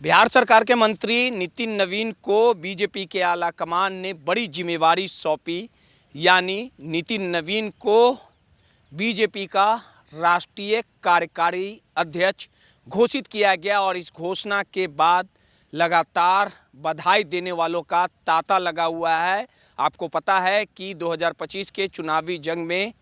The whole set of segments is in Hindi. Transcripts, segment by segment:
बिहार सरकार के मंत्री नितिन नवीन को बीजेपी के आला कमान ने बड़ी जिम्मेवारी सौंपी, यानी नितिन नवीन को बीजेपी का राष्ट्रीय कार्यकारी अध्यक्ष घोषित किया गया। और इस घोषणा के बाद लगातार बधाई देने वालों का तांता लगा हुआ है। आपको पता है कि 2025 के चुनावी जंग में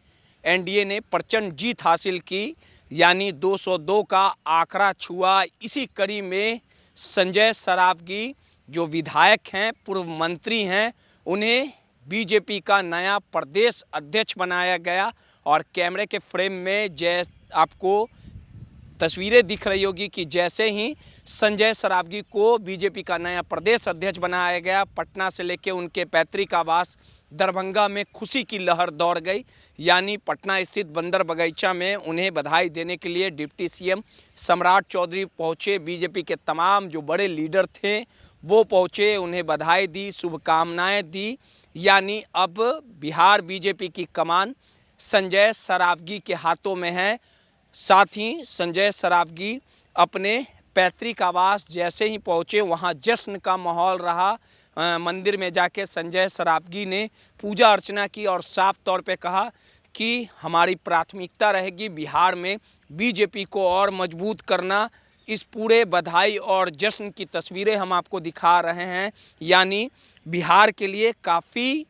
एनडीए ने प्रचंड जीत हासिल की, यानी 202 का आंकड़ा छुआ। इसी कड़ी में संजय सरावगी जो विधायक हैं, पूर्व मंत्री हैं, उन्हें बीजेपी का नया प्रदेश अध्यक्ष बनाया गया। और कैमरे के फ्रेम में आपको तस्वीरें दिख रही होगी कि जैसे ही संजय सरावगी को बीजेपी का नया प्रदेश अध्यक्ष बनाया गया, पटना से लेकर उनके पैतृक आवास दरभंगा में खुशी की लहर दौड़ गई। यानी पटना स्थित बंदर बगीचा में उन्हें बधाई देने के लिए डिप्टी सीएम सम्राट चौधरी पहुंचे। बीजेपी के तमाम जो बड़े लीडर थे वो पहुंचे, उन्हें बधाई दी, शुभकामनाएं दी। यानी अब बिहार बीजेपी की कमान संजय सरावगी के हाथों में है। साथ ही संजय सरावगी अपने पैतृक आवास जैसे ही पहुँचे, वहाँ जश्न का माहौल रहा। मंदिर में जाके संजय सरावगी ने पूजा अर्चना की और साफ तौर पे कहा कि हमारी प्राथमिकता रहेगी बिहार में बीजेपी को और मजबूत करना। इस पूरे बधाई और जश्न की तस्वीरें हम आपको दिखा रहे हैं। यानी बिहार के लिए काफ़ी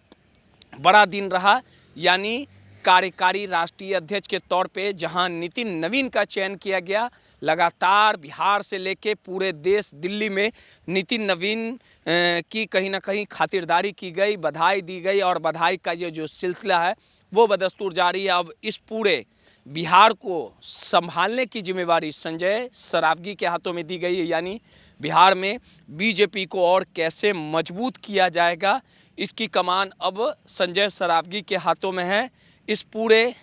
बड़ा दिन रहा। यानी कार्यकारी राष्ट्रीय अध्यक्ष के तौर पे जहां नितिन नवीन का चयन किया गया, लगातार बिहार से लेके पूरे देश दिल्ली में नितिन नवीन की कहीं ना कहीं खातिरदारी की गई, बधाई दी गई। और बधाई का ये जो सिलसिला है वो बदस्तूर जारी है। अब इस पूरे बिहार को संभालने की जिम्मेवारी संजय सरावगी के हाथों में दी गई है। यानी बिहार में बीजेपी को और कैसे मजबूत किया जाएगा, इसकी कमान अब संजय सरावगी के हाथों में है। इस पूरे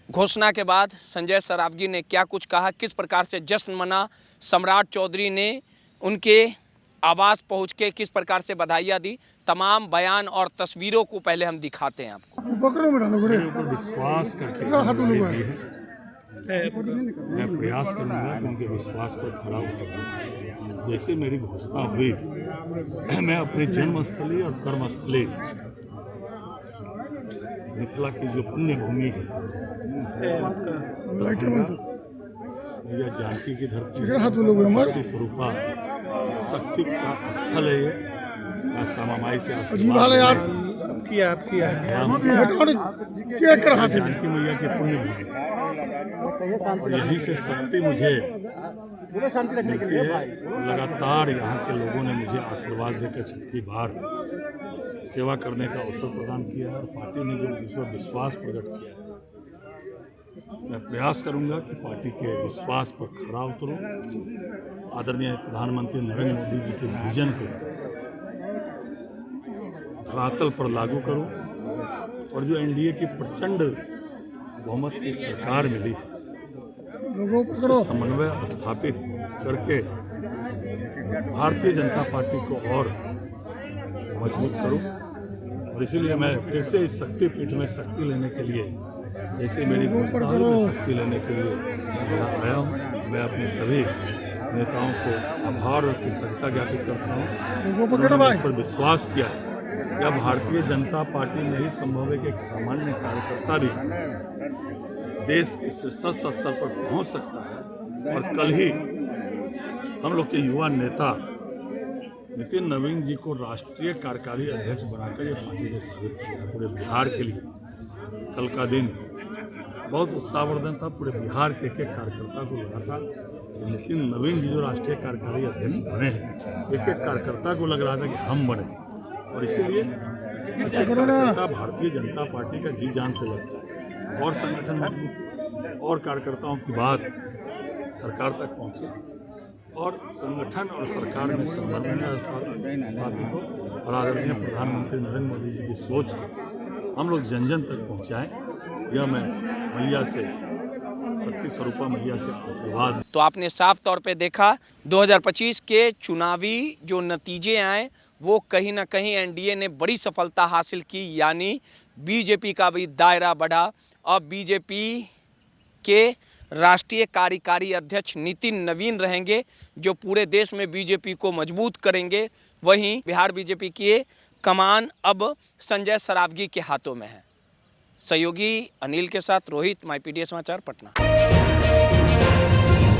घोषणा के बाद संजय सरावगी ने क्या कुछ कहा, किस प्रकार से जश्न मना, सम्राट चौधरी ने उनके आवास पहुंच के किस प्रकार से बधाइयाँ दी, तमाम बयान और तस्वीरों को पहले हम दिखाते हैं आपको। मेरे ऊपर विश्वास करके मैं प्रयास करूंगा कि उनके विश्वास पर खरा उतरूं। जैसे मेरी घोषणा हुई, मैं अपने जन्मस्थली और कर्मस्थली मिथिला की जो पुण्य भूमि है, मैया जानकी की धरती, शक्ति स्वरूपा, शक्ति का स्थल है ये। श्यामा माई से आशीर्वाद जानकी मैया की पुण्य भूमि, और यहीं से शक्ति मुझे मिलती है। लगातार यहाँ के लोगों ने मुझे आशीर्वाद देकर छठी बार सेवा करने का अवसर प्रदान किया है। और पार्टी ने जो मुझ पर विश्वास प्रकट किया है, मैं प्रयास करूंगा कि पार्टी के विश्वास पर खरा उतरूं, आदरणीय प्रधानमंत्री नरेंद्र मोदी जी के विजन को धरातल पर लागू करूं। और जो एनडीए की प्रचंड बहुमत की सरकार मिली है, उससे समन्वय स्थापित करके भारतीय जनता पार्टी को और मजबूत करूं। और इसीलिए मैं फिर से इस शक्तिपीठ में शक्ति लेने के लिए, जैसे मेरी घोषणा हुई, मैं शक्ति लेने के लिए यहाँ आया हूँ। मैं अपने सभी नेताओं को आभार और कृतज्ञता ज्ञापित करता हूँ। उन्होंने इस पर विश्वास किया। या भारतीय जनता पार्टी में ही संभव है कि एक सामान्य कार्यकर्ता भी देश के सशक्त स्तर पर पहुँच सकता है। और कल ही हम लोग के युवा नेता नितिन नवीन जी को राष्ट्रीय कार्यकारी अध्यक्ष बनाकर ये पार्टी ने साबित किया। पूरे बिहार के लिए कल का दिन बहुत उत्साहवर्धन था। पूरे बिहार के एक कार्यकर्ता को लगा था कि नितिन नवीन जी जो राष्ट्रीय कार्यकारी अध्यक्ष बने हैं, एक कार्यकर्ता को लग रहा था कि हम बने। और इसीलिए कार्यकर्ता भारतीय जनता पार्टी का जी जान से लगता है। और संगठन मजबूत और कार्यकर्ताओं की बात सरकार तक पहुँचे और संगठन और सरकार में समन्वय स्थापित हो। और आदरणीय प्रधानमंत्री नरेंद्र मोदी जी की सोच को हम लोग जन जन तक पहुंचाएं, यह मैं मैया से, शक्ति स्वरूपा मैया से आशीर्वाद। तो आपने साफ तौर पे देखा 2025 के चुनावी जो नतीजे आए वो कहीं ना कहीं एनडीए ने बड़ी सफलता हासिल की। यानी बीजेपी का भी दायरा बढ़ा। अब बीजेपी के राष्ट्रीय कार्यकारी अध्यक्ष नितिन नवीन रहेंगे, जो पूरे देश में बीजेपी को मजबूत करेंगे। वहीं बिहार बीजेपी की कमान अब संजय सरावगी के हाथों में है। सहयोगी अनिल के साथ रोहित, माईपीडीए समाचार, पटना।